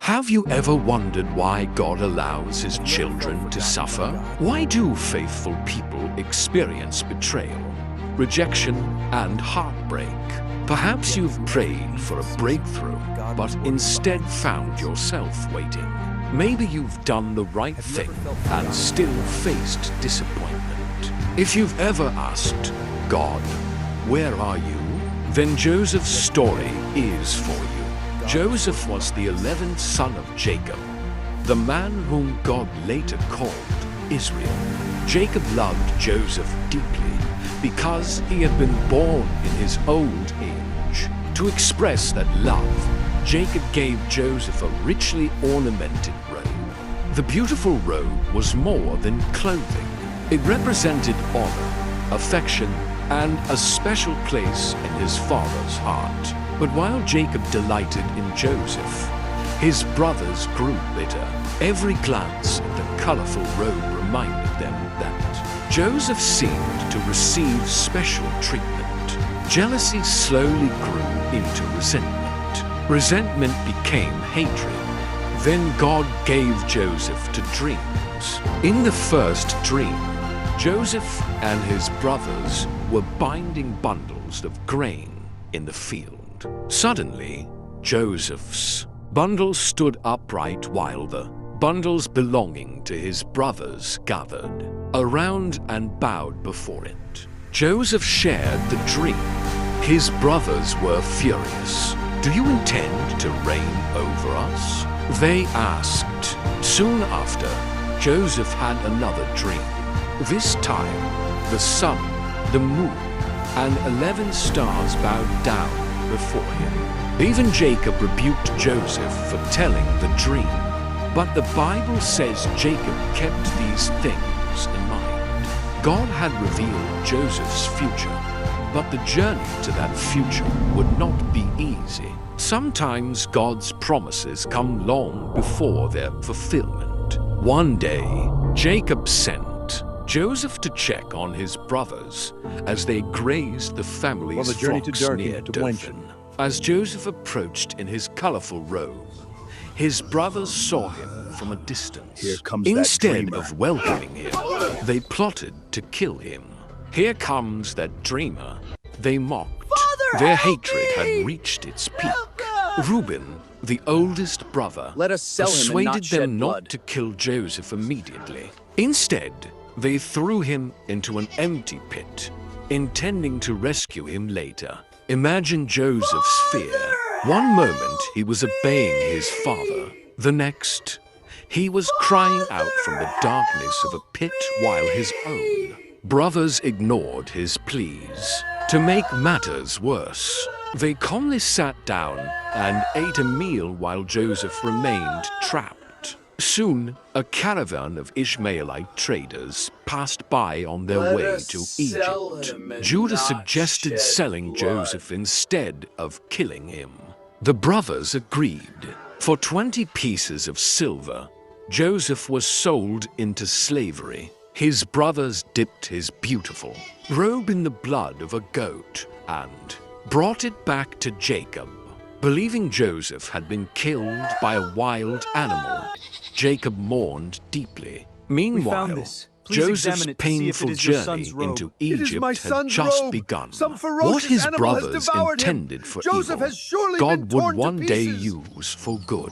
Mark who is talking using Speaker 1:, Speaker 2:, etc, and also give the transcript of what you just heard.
Speaker 1: Have you ever wondered why God allows His children to suffer? Why do faithful people experience betrayal, rejection, and heartbreak? Perhaps you've prayed for a breakthrough, but instead found yourself waiting. Maybe you've done the right thing and still faced disappointment. If you've ever asked, God, where are you? Then Joseph's story is for you. Joseph was the 11th son of Jacob, the man whom God later called Israel. Jacob loved Joseph deeply because he had been born in his old age. To express that love, Jacob gave Joseph a richly ornamented robe. The beautiful robe was more than clothing. It represented honor, affection, and a special place in his father's heart. But while Jacob delighted in Joseph, his brothers grew bitter. Every glance at the colorful robe reminded them that Joseph seemed to receive special treatment. Jealousy slowly grew into resentment. Resentment became hatred. Then God gave Joseph to dreams. In the first dream, Joseph and his brothers were binding bundles of grain in the field. Suddenly, Joseph's bundle stood upright while the bundles belonging to his brothers gathered around and bowed before it. Joseph shared the dream. His brothers were furious. "Do you intend to reign over us?" they asked. Soon after, Joseph had another dream. This time, the sun, the moon, and 11 stars bowed down before him. Even Jacob rebuked Joseph for telling the dream. But the Bible says Jacob kept these things in mind. God had revealed Joseph's future, but the journey to that future would not be easy. Sometimes God's promises come long before their fulfillment. One day, Jacob sent Joseph to check on his brothers as they grazed the family's flocks near Dothan. As Joseph approached in his colorful robe, his brothers saw him from a distance.
Speaker 2: Here comes
Speaker 1: Instead of welcoming him, they plotted to kill him. "Here comes that dreamer," they mocked.
Speaker 3: Father,
Speaker 1: Their
Speaker 3: help
Speaker 1: hatred
Speaker 3: me!
Speaker 1: had reached its peak. Reuben, the oldest brother,
Speaker 2: Let us sell him and
Speaker 1: persuaded
Speaker 2: not shed
Speaker 1: them
Speaker 2: blood.
Speaker 1: not to kill Joseph immediately. Instead, they threw him into an empty pit, intending to rescue him later. Imagine Joseph's fear. One moment he was obeying his father. The next, he was crying out from the darkness of a pit while his own brothers ignored his pleas. To make matters worse, they calmly sat down and ate a meal while Joseph remained trapped. Soon, a caravan of Ishmaelite traders passed by on their way to Egypt. Judah suggested selling Joseph instead of killing him. The brothers agreed. For 20 pieces of silver, Joseph was sold into slavery. His brothers dipped his beautiful robe in the blood of a goat and brought it back to Jacob. Believing Joseph had been killed by a wild animal, Jacob mourned deeply. Meanwhile, Joseph's painful journey into Egypt had just begun. What his brothers intended for evil, God would one day use for good.